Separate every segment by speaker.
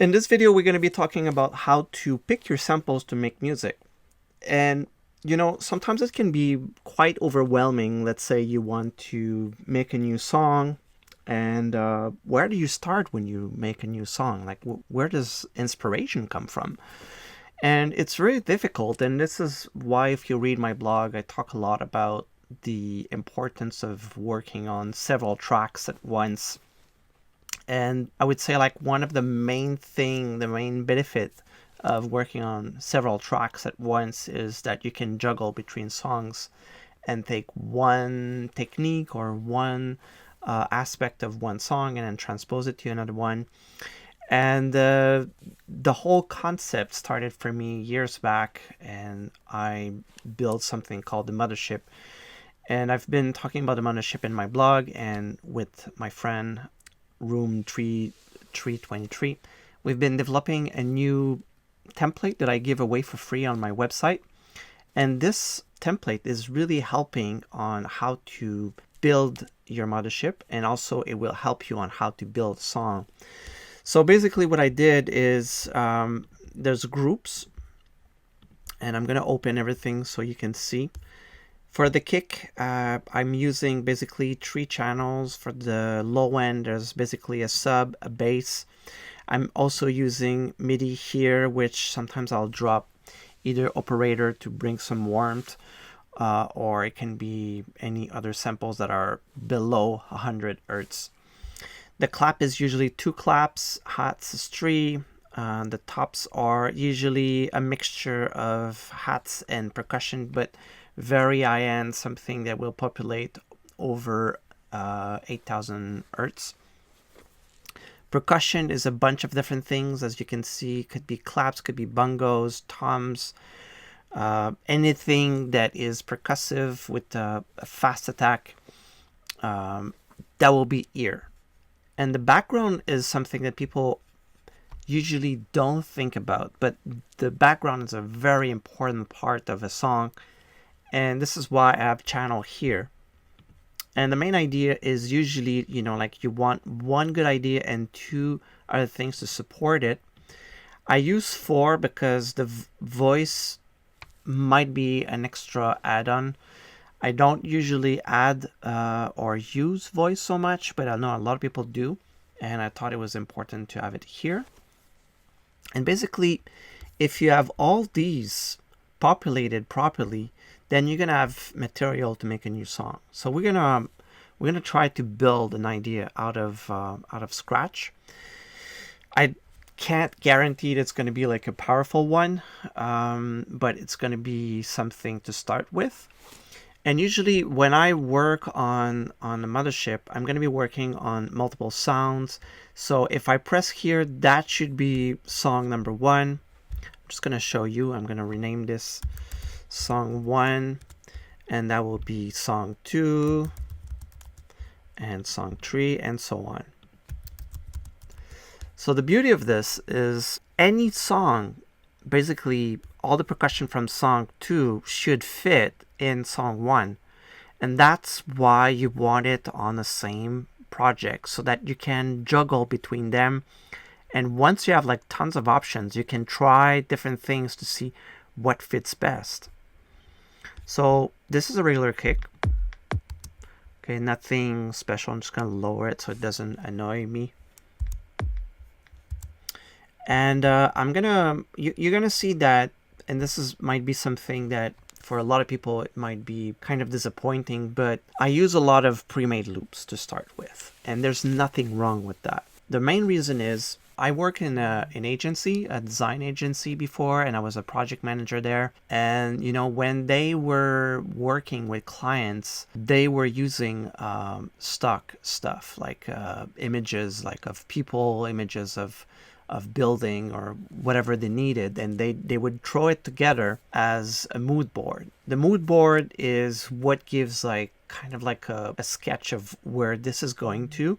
Speaker 1: In this video, we're going to be talking about how to pick your samples to make music. And, sometimes it can be quite overwhelming. Let's say you want to make a new song, and where do you start when you make a new song? Like, where does inspiration come from? And it's really difficult. And this is why, if you read my blog, I talk a lot about the importance of working on several tracks at once. And I would say, like, one of the main benefit of working on several tracks at once is that you can juggle between songs and take one technique or one aspect of one song and then transpose it to another one. And the whole concept started for me years back, and I built something called the Mothership. And I've been talking about the Mothership in my blog and with my friend Room 323. We've been developing a new template that I give away for free on my website. And this template is really helping on how to build your Mothership, and also it will help you on how to build a song. So basically what I did is there's groups, and I'm going to open everything so you can see. For the kick, I'm using basically 3 channels. For the low end, there's basically a sub, a bass. I'm also using MIDI here, which sometimes I'll drop either operator to bring some warmth, or it can be any other samples that are below 100 Hertz. The clap is usually 2 claps, hats is 3. The tops are usually a mixture of hats and percussion, but very high-end, something that will populate over 8,000 Hertz. Percussion is a bunch of different things, as you can see. Could be claps, could be bongos, toms, anything that is percussive with a fast attack, that will be ear. And the background is something that people usually don't think about, but the background is a very important part of a song. And this is why I have channel here. And the main idea is usually, like you want one good idea and 2 other things to support it. I use 4 because the voice might be an extra add-on. I don't usually add or use voice so much, but I know a lot of people do. And I thought it was important to have it here. And basically, if you have all these populated properly, then you're gonna have material to make a new song. So we're gonna try to build an idea out of scratch. I can't guarantee it's gonna be like a powerful one, but it's gonna be something to start with. And usually when I work on the Mothership, I'm gonna be working on multiple sounds. So if I press here, that should be song number 1. I'm just gonna show you. I'm gonna rename this song 1, and that will be song 2 and song 3 and so on. So the beauty of this is any song, basically all the percussion from song 2 should fit in song 1, and that's why you want it on the same project, so that you can juggle between them. And once you have like tons of options, you can try different things to see what fits best. So this is a regular kick. Okay, nothing special. I'm just going to lower it so it doesn't annoy me. And you're gonna see that, and this might be something that for a lot of people it might be kind of disappointing, but I use a lot of pre-made loops to start with, and there's nothing wrong with that. The main reason is I worked in an agency, a design agency before, and I was a project manager there. And, when they were working with clients, they were using stock stuff, like images like of people, images of building or whatever they needed, and they would throw it together as a mood board. The mood board is what gives like kind of like a sketch of where this is going to.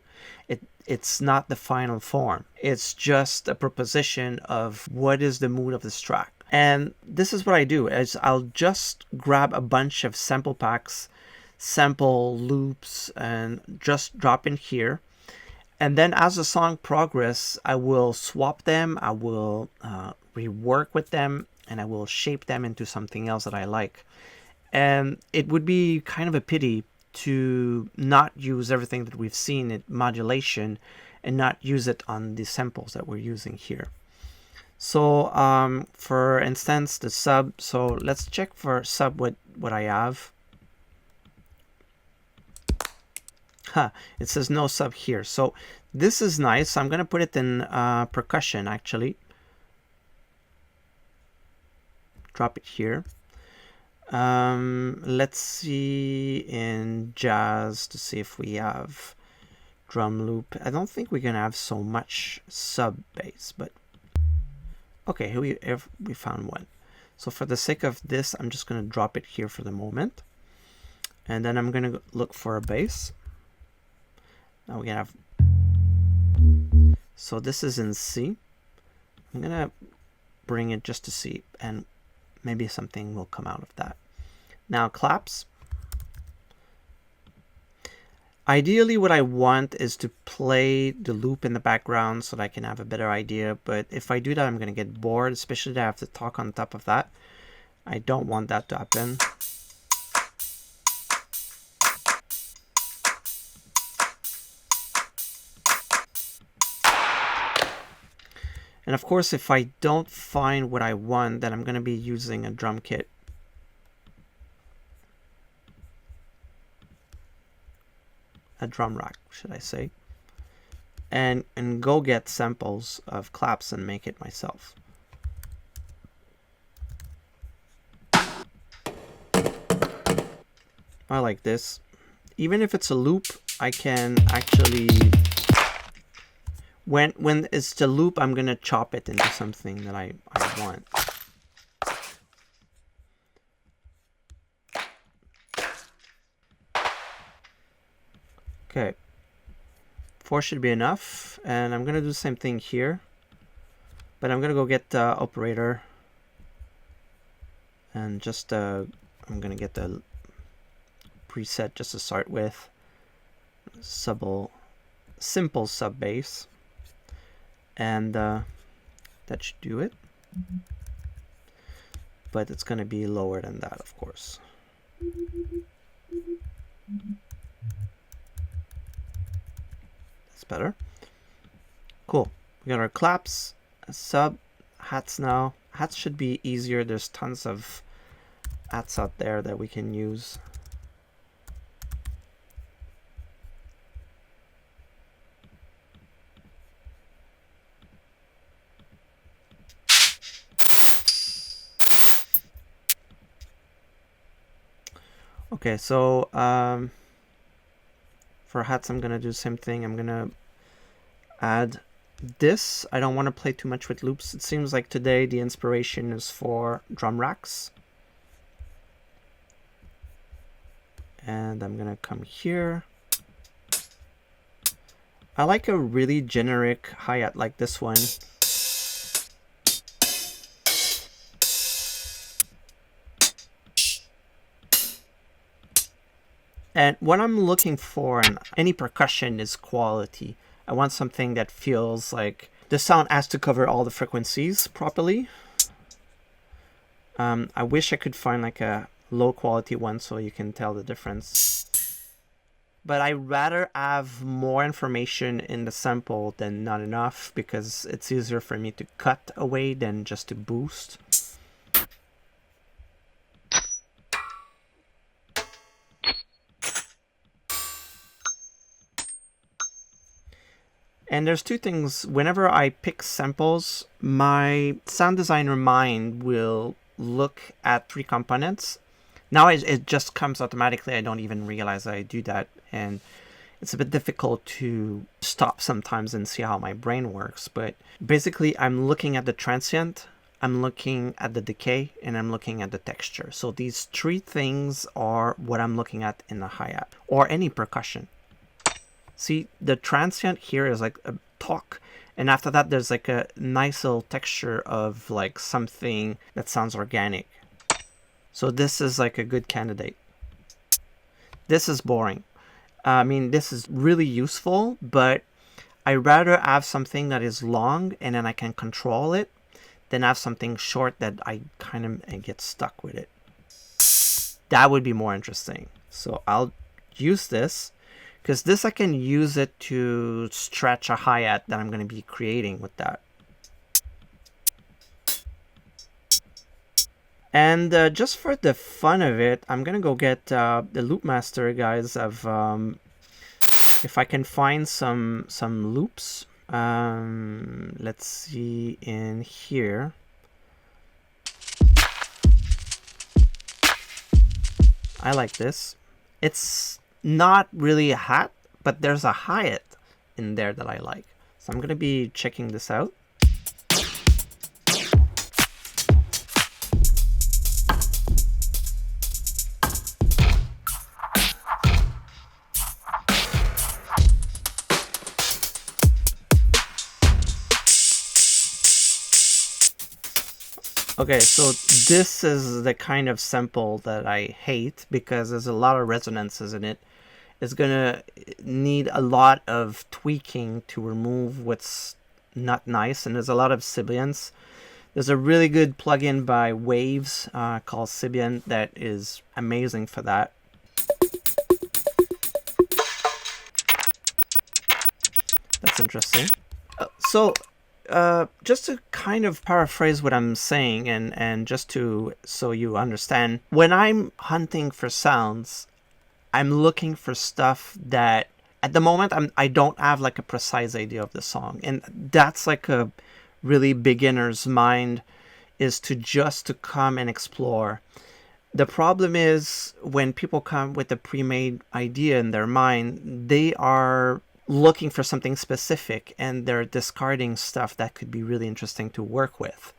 Speaker 1: It's not the final form. It's just a proposition of what is the mood of this track. And this is what I do, is I'll just grab a bunch of sample packs, sample loops, and just drop in here. And then as the song progresses, I will swap them, I will rework with them, and I will shape them into something else that I like. And it would be kind of a pity to not use everything that we've seen in modulation and not use it on the samples that we're using here. So for instance, the sub, so let's check for sub what I have. It says no sub here. So this is nice. I'm going to put it in percussion actually. Drop it here. Let's see in jazz to see if we have drum loop. I don't think we're going to have so much sub bass, but okay, here we found one. So for the sake of this, I'm just going to drop it here for the moment. And then I'm going to look for a bass. Now we have, so this is in C. I'm going to bring it just to see, and maybe something will come out of that. Now claps. Ideally what I want is to play the loop in the background so that I can have a better idea, but if I do that I'm going to get bored, especially that I have to talk on top of that. I don't want that to happen. And of course, if I don't find what I want, then I'm going to be using a drum kit. A drum rack, should I say. And go get samples of claps and make it myself. I like this. Even if it's a loop, I can actually... When it's the loop, I'm going to chop it into something that I want. Okay. 4 should be enough. And I'm going to do the same thing here. But I'm going to go get the operator. And just, I'm going to get the preset just to start with. Simple sub bass. And that should do it. But it's going to be lower than that, of course. That's better. Cool. We got our claps, sub, hats now. Hats should be easier. There's tons of hats out there that we can use. Okay, so for hats, I'm going to do the same thing. I'm going to add this. I don't want to play too much with loops. It seems like today the inspiration is for drum racks. And I'm going to come here. I like a really generic hi-hat like this one. And what I'm looking for in any percussion is quality. I want something that feels like the sound has to cover all the frequencies properly. I wish I could find like a low quality one so you can tell the difference. But I rather have more information in the sample than not enough, because it's easier for me to cut away than just to boost. And there's two things. Whenever I pick samples, my sound designer mind will look at 3 components. Now it just comes automatically. I don't even realize I do that. And it's a bit difficult to stop sometimes and see how my brain works. But basically, I'm looking at the transient, I'm looking at the decay, and I'm looking at the texture. So these 3 things are what I'm looking at in the hi-hat or any percussion. See, the transient here is like a talk, and after that there's like a nice little texture of like something that sounds organic. So this is like a good candidate. This is boring. I mean, this is really useful, but I rather have something that is long and then I can control it than have something short that I kind of get stuck with it. That would be more interesting. So I'll use this, because this I can use it to stretch a hi-hat that I'm going to be creating with that. And just for the fun of it, I'm going to go get the loop master, guys, of if I can find some loops. Let's see in here. I like this. It's not really a hat, but there's a hi-hat in there that I like. So I'm going to be checking this out. Okay, so this is the kind of sample that I hate because there's a lot of resonances in it. It's gonna need a lot of tweaking to remove what's not nice, and there's a lot of sibilance. There's a really good plugin by Waves called Sibian that is amazing for that. That's interesting. Just to kind of paraphrase what I'm saying, and just to so you understand, when I'm hunting for sounds, I'm looking for stuff that at the moment I don't have like a precise idea of the song, and that's like a really beginner's mind, is to come and explore. The problem is when people come with a pre-made idea in their mind, they are looking for something specific and they're discarding stuff that could be really interesting to work with.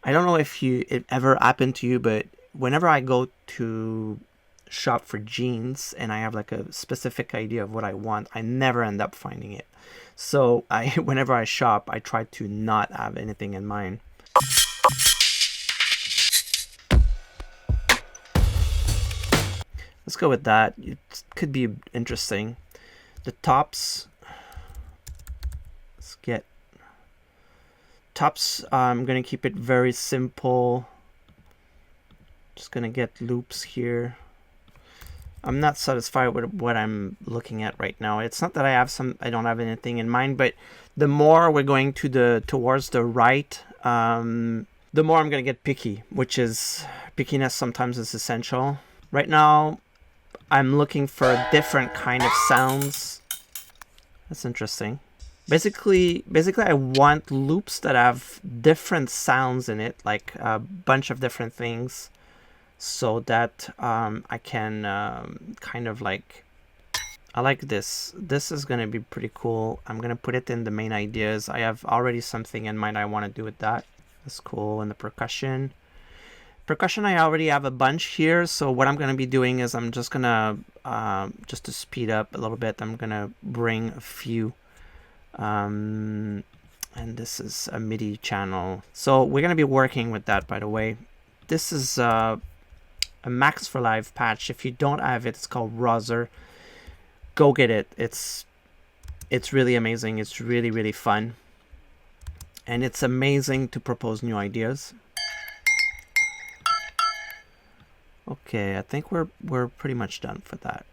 Speaker 1: I don't know if it ever happened to you, but whenever I go to shop for jeans and I have like a specific idea of what I want, I never end up finding it. So whenever I shop, I try to not have anything in mind. Let's go with that. It could be interesting. The tops, let's get tops. I'm gonna keep it very simple. Just gonna get loops here. I'm not satisfied with what I'm looking at right now. It's not that I don't have anything in mind, but the more we're going towards the right, the more I'm gonna get picky, which is pickiness sometimes is essential. Right now, I'm looking for a different kind of sounds. That's interesting. Basically, I want loops that have different sounds in it, like a bunch of different things, so that I can kind of like, I like this. This is going to be pretty cool. I'm going to put it in the main ideas. I have already something in mind I want to do with that. That's cool. And the percussion. Percussion, I already have a bunch here, so what I'm going to be doing is I'm just going to, just to speed up a little bit, I'm going to bring a few, and this is a MIDI channel. So we're going to be working with that, by the way. This is a Max for Live patch. If you don't have it, it's called Roser. Go get it. It's really amazing. It's really, really fun. And it's amazing to propose new ideas. Okay, I think we're pretty much done for that.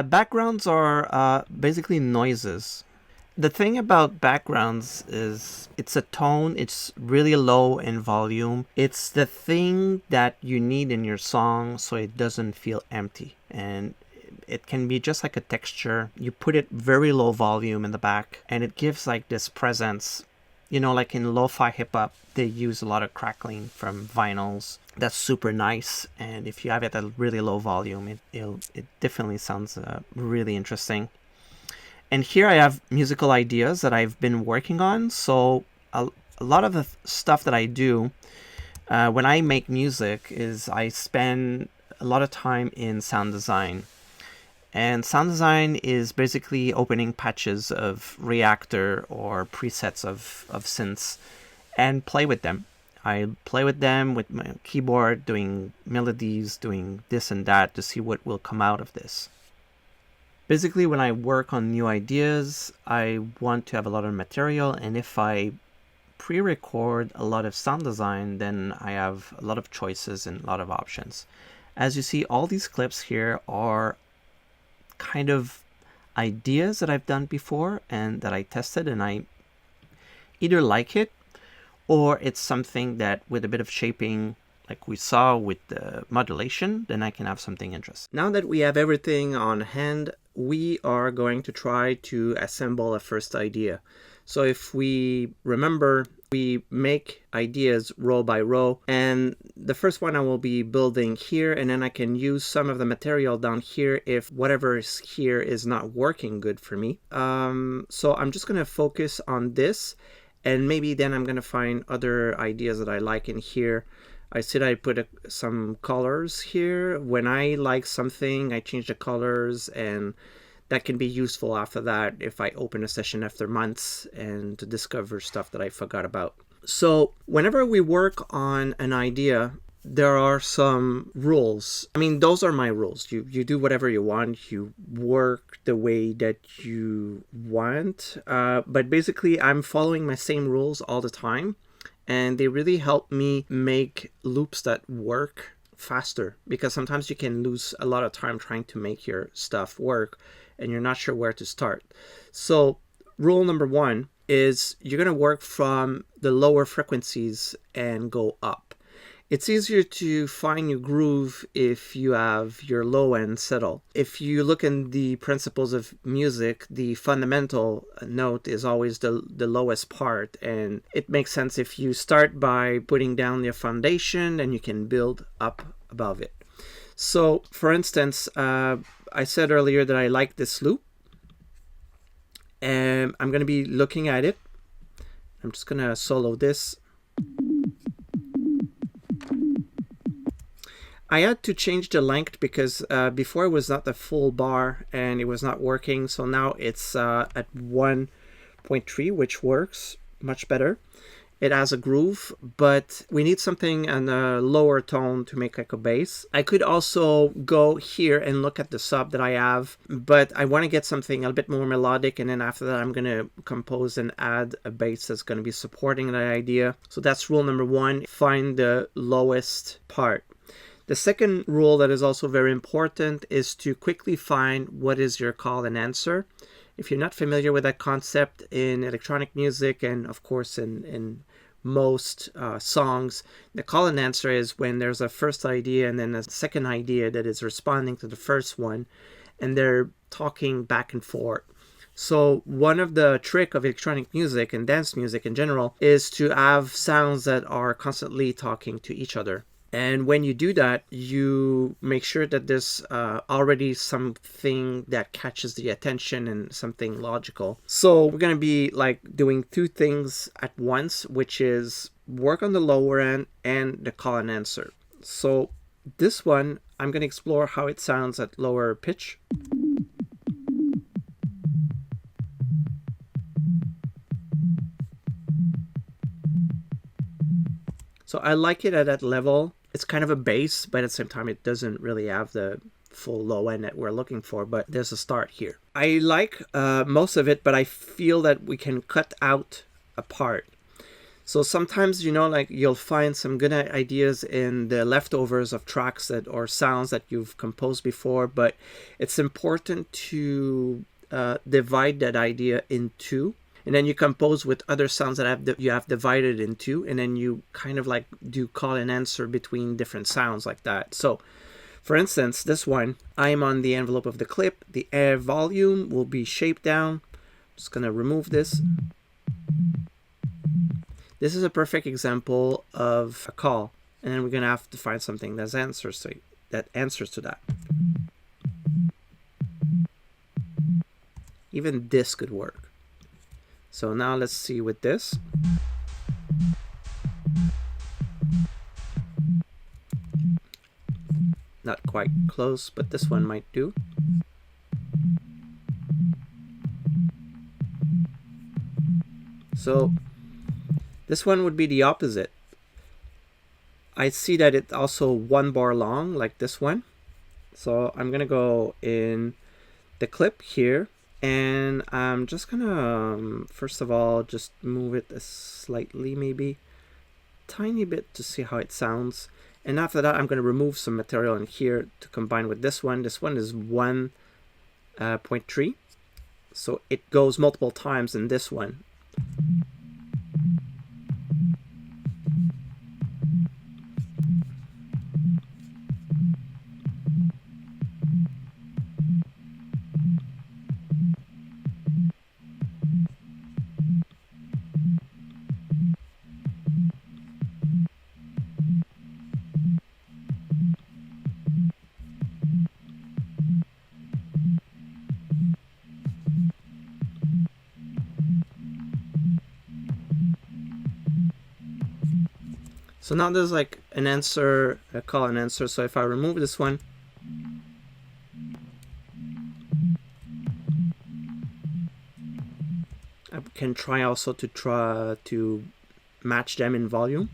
Speaker 1: Backgrounds are basically noises. The thing about backgrounds is it's a tone, it's really low in volume. It's the thing that you need in your song so it doesn't feel empty. And it can be just like a texture. You put it very low volume in the back and it gives like this presence. You know, like in lo-fi hip-hop, they use a lot of crackling from vinyls. That's super nice, and if you have it at a really low volume, it definitely sounds really interesting. And here I have musical ideas that I've been working on. So a lot of the stuff that I do when I make music is I spend a lot of time in sound design. And sound design is basically opening patches of Reactor or presets of synths and play with them. I play with them with my keyboard, doing melodies, doing this and that to see what will come out of this. Basically, when I work on new ideas, I want to have a lot of material, and if I pre-record a lot of sound design, then I have a lot of choices and a lot of options. As you see, all these clips here are kind of ideas that I've done before and that I tested, and I either like it or it's something that with a bit of shaping, like we saw with the modulation, then I can have something interesting. Now that we have everything on hand, we are going to try to assemble a first idea. So if we remember, we make ideas row by row, and the first one I will be building here, and then I can use some of the material down here if whatever is here is not working good for me. So I'm just going to focus on this, and maybe then I'm going to find other ideas that I like in here. I said I put some colors here. When I like something, I change the colors, and that can be useful after that if I open a session after months and to discover stuff that I forgot about. So whenever we work on an idea, there are some rules. I mean, those are my rules. You do whatever you want. You work the way that you want. But basically, I'm following my same rules all the time. And they really help me make loops that work faster, because sometimes you can lose a lot of time trying to make your stuff work and you're not sure where to start. So rule number one is you're going to work from the lower frequencies and go up. It's easier to find your groove if you have your low end settled. If you look in the principles of music, the fundamental note is always the lowest part, and it makes sense if you start by putting down your foundation and you can build up above it. So for instance, I said earlier that I like this loop, and I'm going to be looking at it. I'm just going to solo this. I had to change the length because before it was not the full bar and it was not working. So now it's at 1.3, which works much better. It has a groove, but we need something in a lower tone to make like a bass. I could also go here and look at the sub that I have, but I want to get something a bit more melodic, and then after that I'm going to compose and add a bass that's going to be supporting that idea. So that's rule number one, find the lowest part. The second rule that is also very important is to quickly find what is your call and answer. If you're not familiar with that concept in electronic music, and of course in most songs, the call and answer is when there's a first idea and then a second idea that is responding to the first one, and they're talking back and forth. So one of the trick of electronic music and dance music in general is to have sounds that are constantly talking to each other. And when you do that, you make sure that there's already something that catches the attention and something logical. So we're going to be like doing two things at once, which is work on the lower end and the call and answer. So this one, I'm going to explore how it sounds at lower pitch. So I like it at that level. It's kind of a bass, but at the same time, it doesn't really have the full low end that we're looking for, but there's a start here. I like most of it, but I feel that we can cut out a part. So sometimes, you know, like you'll find some good ideas in the leftovers of tracks that or sounds that you've composed before, but it's important to divide that idea in two. And then you compose with other sounds that you have divided into, and then you kind of like do call and answer between different sounds like that. So for instance, this one, I'm on the envelope of the clip. The air volume will be shaped down. I'm just going to remove this. This is a perfect example of a call. And then we're going to have to find something that answers to that. Even this could work. So now let's see with this. Not quite close, but this one might do. So this one would be the opposite. I see that it's also one bar long, like this one. So I'm going to go in the clip here, and I'm just gonna first of all just move it slightly, maybe tiny bit, to see how it sounds. And after that, I'm going to remove some material in here to combine with this one. This one is 1.3, so it goes multiple times in this one. So now there's like an answer, a call and answer. So if I remove this one, I can try also to match them in volume.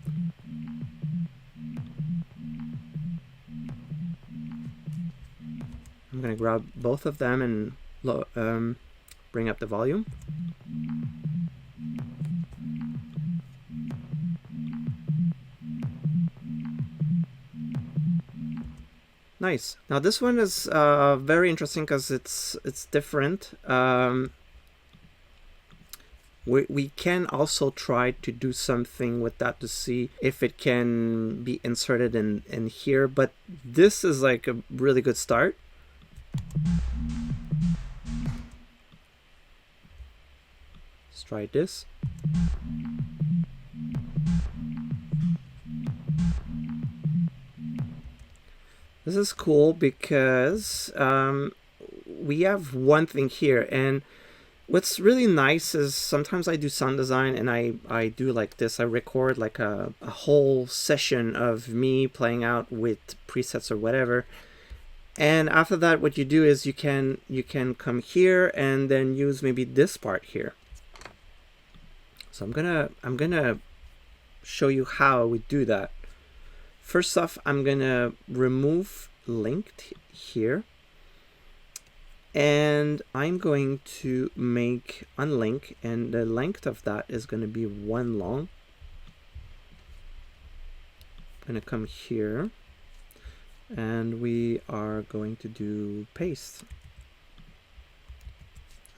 Speaker 1: I'm going to grab both of them and bring up the volume. Nice. Now this one is very interesting because it's different. We can also try to do something with that to see if it can be inserted in here, but this is like a really good start. Let's try this. This is cool because we have one thing here, and what's really nice is sometimes I do sound design and I do like this. I record like a whole session of me playing out with presets or whatever. And after that, what you do is you can come here and then use maybe this part here. So I'm gonna show you how we do that. First off, I'm gonna remove linked here, and I'm going to make unlink, and the length of that is going to be 1 long. I'm going to come here, and we are going to do paste.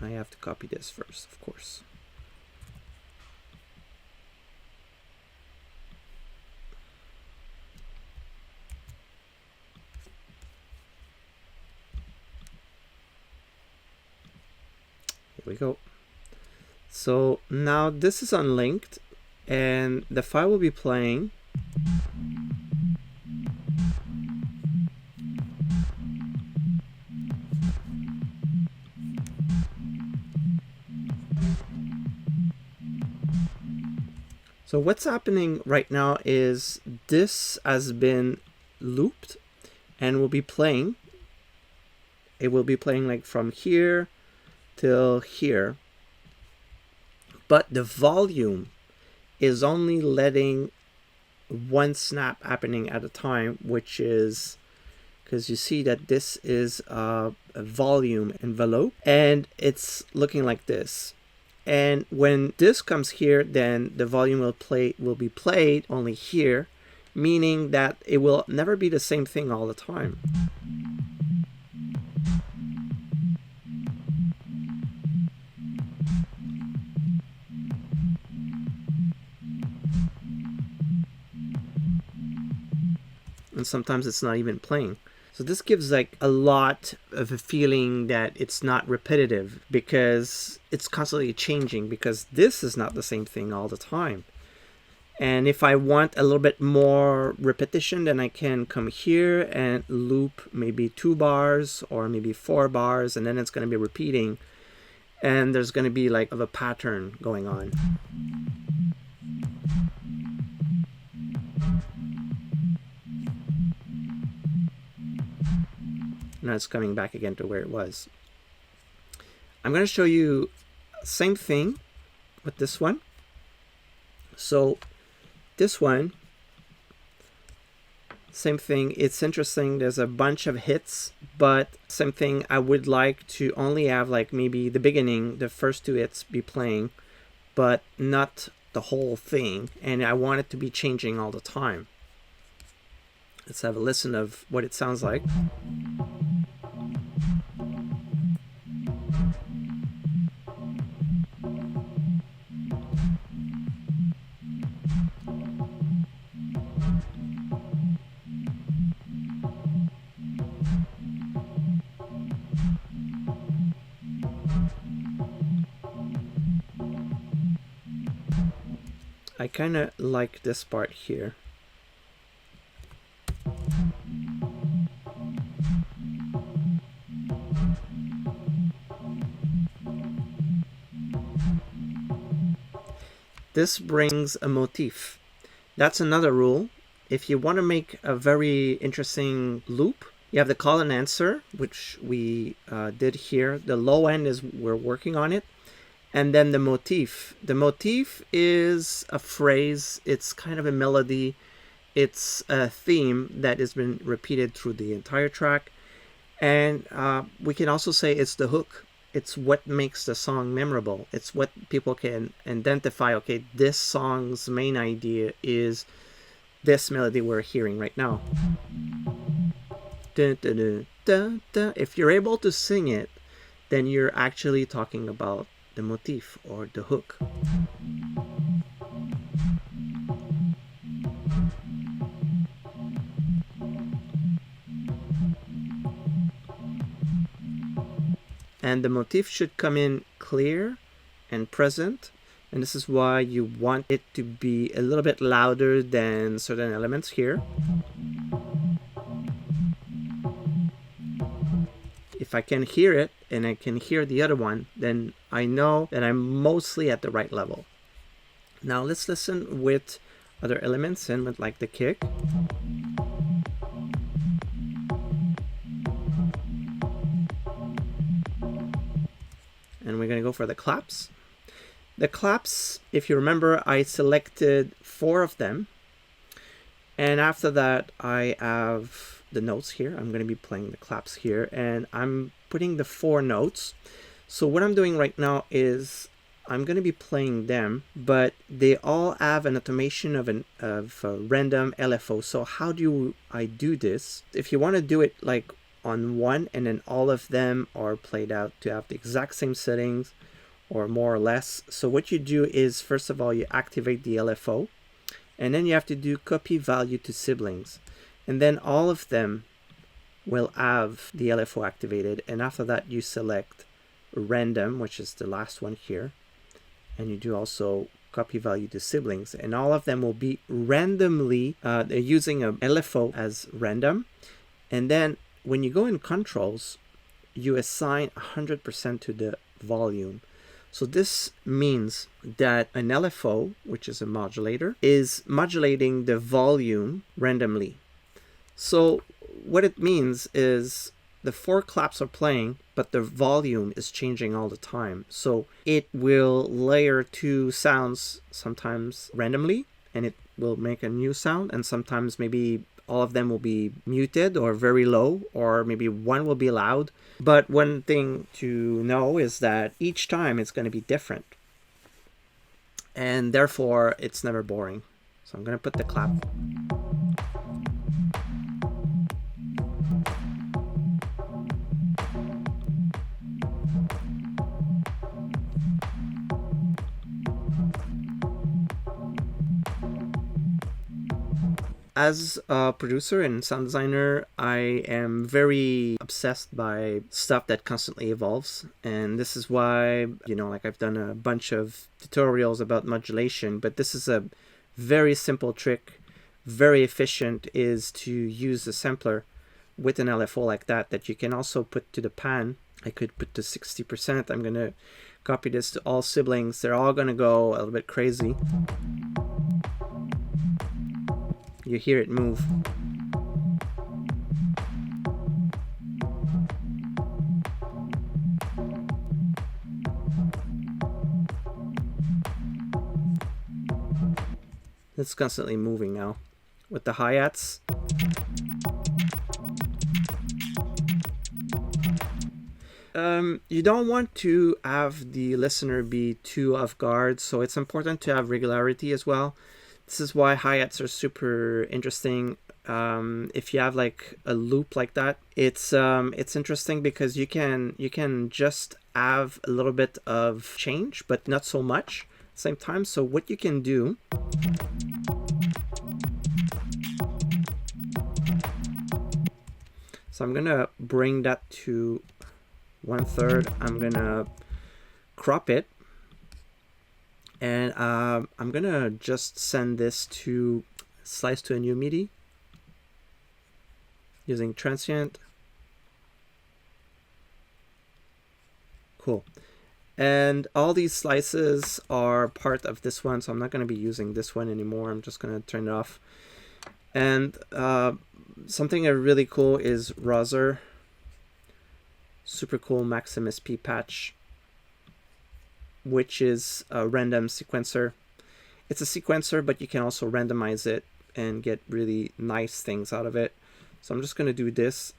Speaker 1: I have to copy this first, of course. Here we go. So now this is unlinked, and the file will be playing. So what's happening right now is this has been looped and will be playing. It will be playing like from here till here, but the volume is only letting one snap happening at a time, which is because you see that this is a volume envelope and it's looking like this. And when this comes here, then the volume will be played only here, meaning that it will never be the same thing all the time. And sometimes it's not even playing. So this gives like a lot of a feeling that it's not repetitive because it's constantly changing, because this is not the same thing all the time. And if I want a little bit more repetition, then I can come here and loop maybe 2 bars or maybe 4 bars, and then it's going to be repeating. And there's going to be like a pattern going on. Now it's coming back again to where it was. I'm going to show you same thing with this one. So this one, Same thing, it's interesting, there's a bunch of hits, but same thing, I would like to only have like maybe the beginning, the first 2 hits be playing, but not the whole thing, and I want it to be changing all the time. Let's have a listen of what it sounds like. I kind of like this part here. This brings a motif. That's another rule. If you want to make a very interesting loop, you have the call and answer, which we did here. The low end is we're working on it. And then the motif. The motif is a phrase. It's kind of a melody. It's a theme that has been repeated through the entire track. And we can also say it's the hook. It's what makes the song memorable. It's what people can identify. Okay, this song's main idea is this melody we're hearing right now. Dun, dun, dun, dun, dun. If you're able to sing it, then you're actually talking about the motif or the hook. And the motif should come in clear and present, and this is why you want it to be a little bit louder than certain elements here. If I can hear it and I can hear the other one, then I know that I'm mostly at the right level. Now let's listen with other elements and with like the kick. And we're going to go for the claps. The claps, if you remember, I selected 4 of them. And after that, I have the notes here. I'm going to be playing the claps here. And I'm putting the 4 notes. So what I'm doing right now is I'm going to be playing them, but they all have an automation of a random LFO. So how do I do this? If you want to do it like on one and then all of them are played out to have the exact same settings or more or less. So what you do is, first of all, you activate the LFO, and then you have to do copy value to siblings, and then all of them will have the LFO activated. And after that, you select random, which is the last one here, and you do also copy value to siblings, and all of them will be randomly they're using a LFO as random. And then when you go in controls, you assign 100% to the volume. So this means that an LFO, which is a modulator, is modulating the volume randomly. So what it means is the 4 claps are playing, but the volume is changing all the time. So it will layer 2 sounds sometimes randomly, and it will make a new sound, and sometimes maybe all of them will be muted or very low, or maybe one will be loud. But one thing to know is that each time it's going to be different, and therefore it's never boring. So I'm going to put the clap. As a producer and sound designer, I am very obsessed by stuff that constantly evolves. And this is why, like I've done a bunch of tutorials about modulation, but this is a very simple trick, very efficient, is to use a sampler with an LFO like that you can also put to the pan. I could put to 60%. I'm going to copy this to all siblings. They're all going to go a little bit crazy. You hear it move. It's constantly moving now. With the hi-hats, You don't want to have the listener be too off guard, so it's important to have regularity as well. This is why hi-hats are super interesting. If you have like a loop like that, it's interesting because you can just have a little bit of change, but not so much at the same time. So what you can do, so I'm gonna bring that to 1/3. I'm gonna crop it, and I'm gonna just send this to slice to a new MIDI using transient. Cool. And all these slices are part of this one, so I'm not going to be using this one anymore. I'm just going to turn it off. And something really cool is Roser. Super cool Maximus P patch, which is a random sequencer. It's a sequencer, but you can also randomize it and get really nice things out of it. So I'm just going to do this.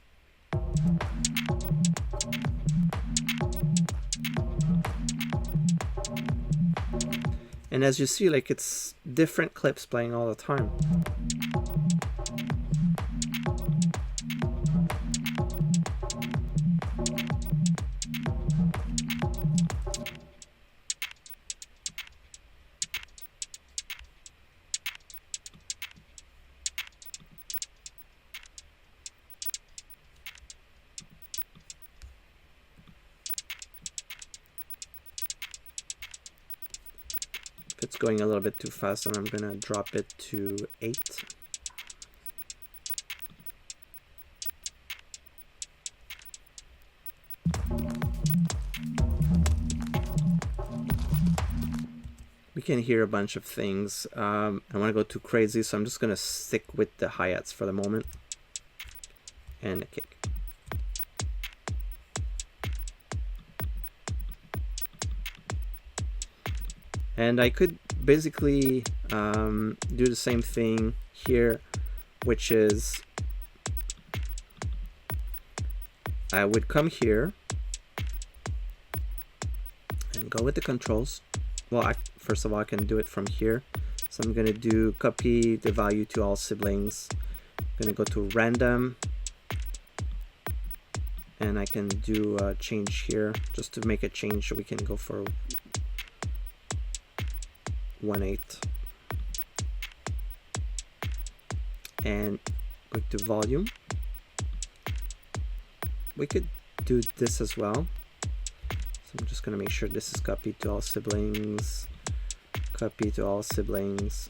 Speaker 1: And as you see, like, it's different clips playing all the time. If it's going a little bit too fast, then I'm gonna drop it to 8. We can hear a bunch of things. I want to go too crazy, so I'm just gonna stick with the hi-hats for the moment. And a kick. And I could basically do the same thing here, which is I would come here and go with the controls. Well, first of all, I can do it from here. So I'm going to do copy the value to all siblings. I'm going to go to random. And I can do a change here. Just to make a change, we can go for 1/8. And go to volume. We could do this as well. So I'm just going to make sure this is copied to all siblings. Copy to all siblings.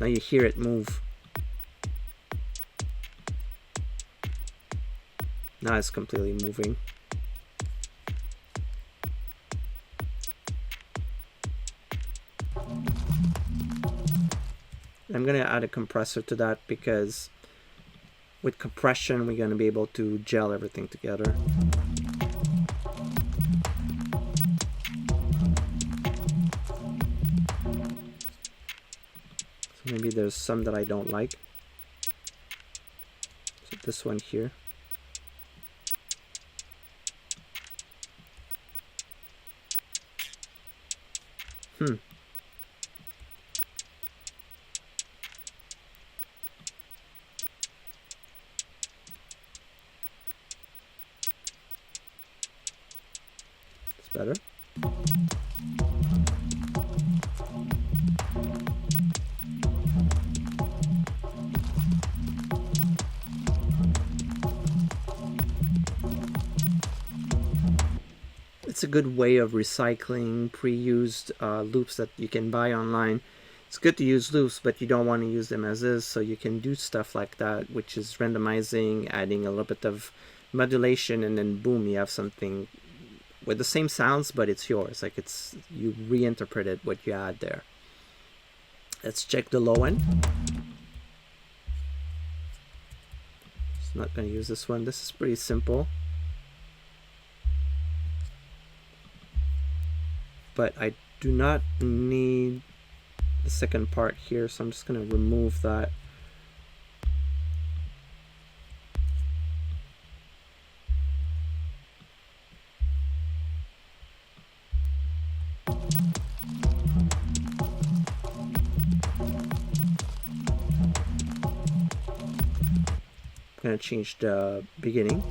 Speaker 1: Now you hear it move. Now it's completely moving. I'm going to add a compressor to that because with compression we're going to be able to gel everything together. So maybe there's some that I don't like. So this one here. It's better. It's a good way of recycling pre-used loops that you can buy online. It's good to use loops, but you don't want to use them as is, so you can do stuff like that, which is randomizing, adding a little bit of modulation, and then boom, you have something with the same sounds, but it's yours. Like, it's, you reinterpreted what you had there. Let's check the low end. Just not going to use this one. This is pretty simple. But I do not need the second part here, so I'm just going to remove that. going to change the beginning.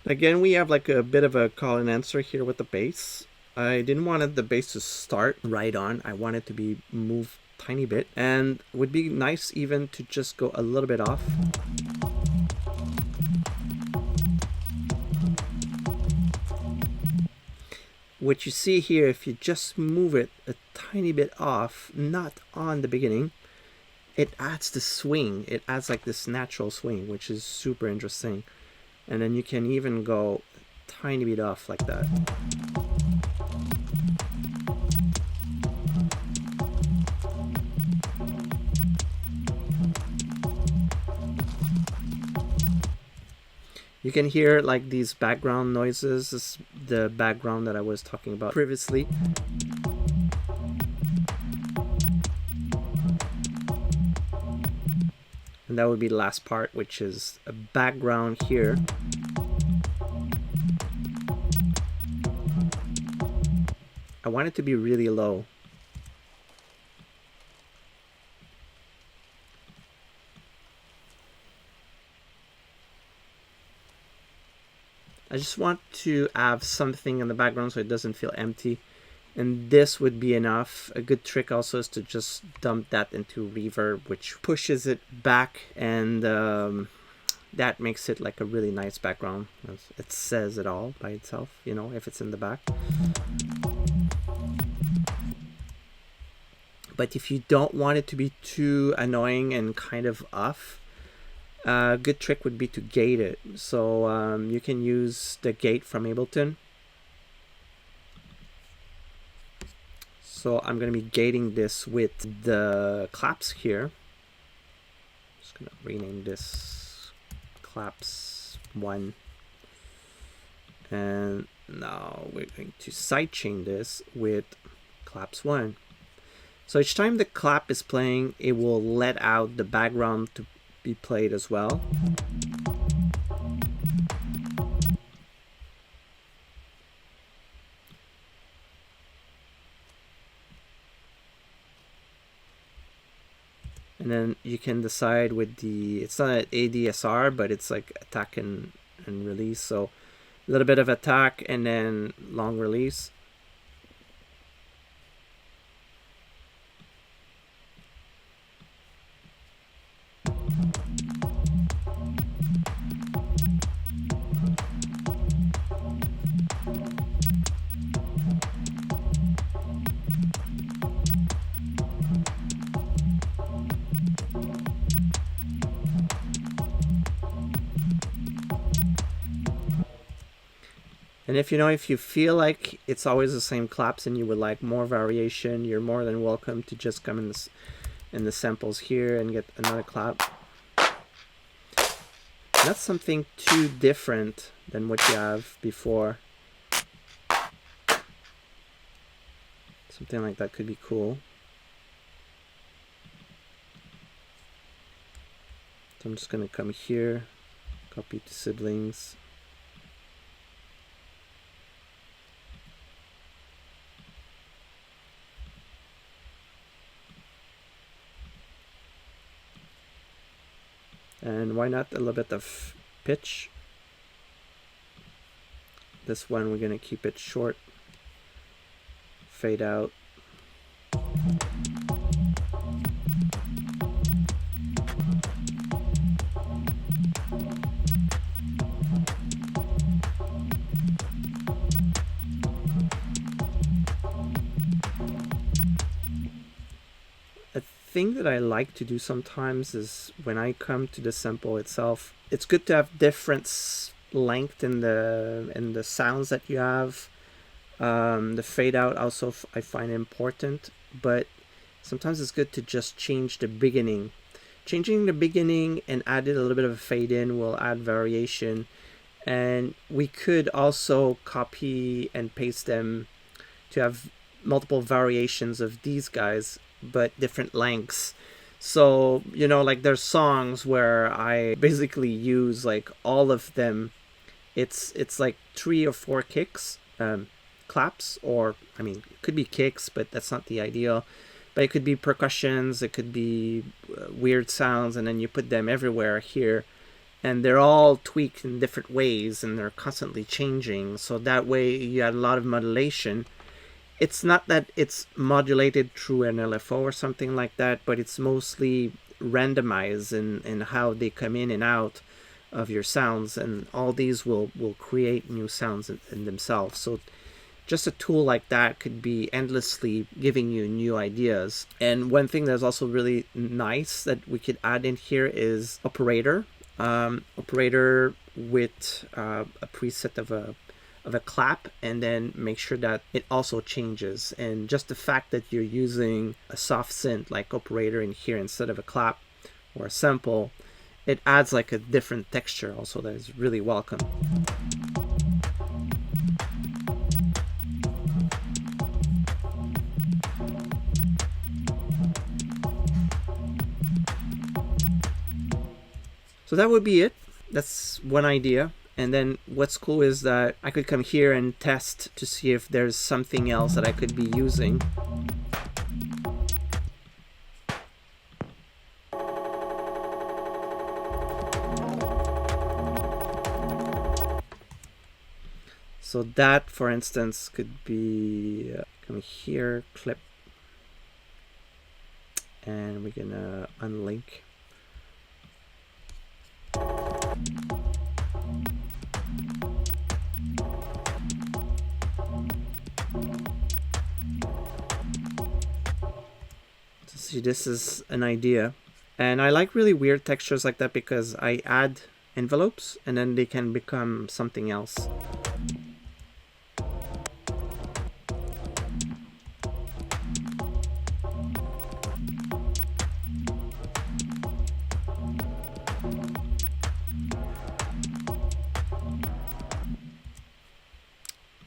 Speaker 1: Again, we have like a bit of a call and answer here with the bass. I didn't want the bass to start right on. I want it to be moved tiny bit, and it would be nice even to just go a little bit off. What you see here, if you just move it a tiny bit off, not on the beginning, it adds the swing. It adds like this natural swing, which is super interesting. And then you can even go a tiny bit off like that. You can hear like these background noises. This is the background that I was talking about previously. And that would be the last part, which is a background here. I want it to be really low. I just want to have something in the background so it doesn't feel empty. And this would be enough. A good trick also is to just dump that into reverb, which pushes it back, and that makes it like a really nice background. It says it all by itself, you know, if it's in the back. But if you don't want it to be too annoying and kind of off, a good trick would be to gate it. So you can use the gate from Ableton. So I'm going to be gating this with the claps here. Just going to rename this claps 1. And now we're going to sidechain this with claps 1. So each time the clap is playing, it will let out the background to be played as well. And then you can decide with the, it's not an ADSR, but it's like attack and release. So a little bit of attack and then long release. And if you feel like it's always the same claps and you would like more variation, you're more than welcome to just come in the samples here and get another clap. Not something too different than what you have before. Something like that could be cool. So I'm just going to come here, copy to siblings. And why not a little bit of pitch? This one we're going to keep it short. Fade out. Thing that I like to do sometimes is when I come to the sample itself, it's good to have different length in the sounds that you have. The fade out also I find important, but sometimes it's good to just change the beginning. Changing the beginning and adding a little bit of a fade in will add variation, and we could also copy and paste them to have multiple variations of these guys, but different lengths. So like there's songs where I basically use like all of them It's like 3 or 4 kicks, claps, or I mean, it could be kicks, but that's not the ideal. But it could be percussions, it could be weird sounds, and then you put them everywhere here, and they're all tweaked in different ways, and they're constantly changing. So that way you had a lot of modulation. It's not that it's modulated through an LFO or something like that, but it's mostly randomized in how they come in and out of your sounds, and all these will create new sounds in themselves. So just a tool like that could be endlessly giving you new ideas. And one thing that's also really nice that we could add in here is operator. Operator with a preset of a clap, and then make sure that it also changes. And just the fact that you're using a soft synth like operator in here instead of a clap or a sample, it adds like a different texture also that is really welcome. So that would be it. That's one idea. And then what's cool is that I could come here and test to see if there's something else that I could be using. So that, for instance, could be come here, clip, and we're gonna unlink. See, this is an idea, and I like really weird textures like that because I add envelopes and then they can become something else.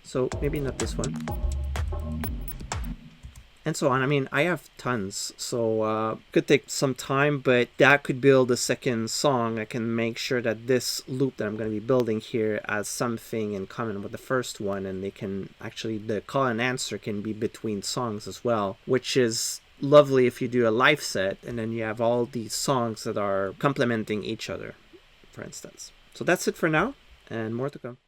Speaker 1: So maybe not this one. And so on. I mean, I have tons, so could take some time, but that could build a second song. I can make sure that this loop that I'm going to be building here has something in common with the first one, and they can actually, the call and answer can be between songs as well, which is lovely if you do a live set and then you have all these songs that are complementing each other, for instance. So that's it for now, and more to come.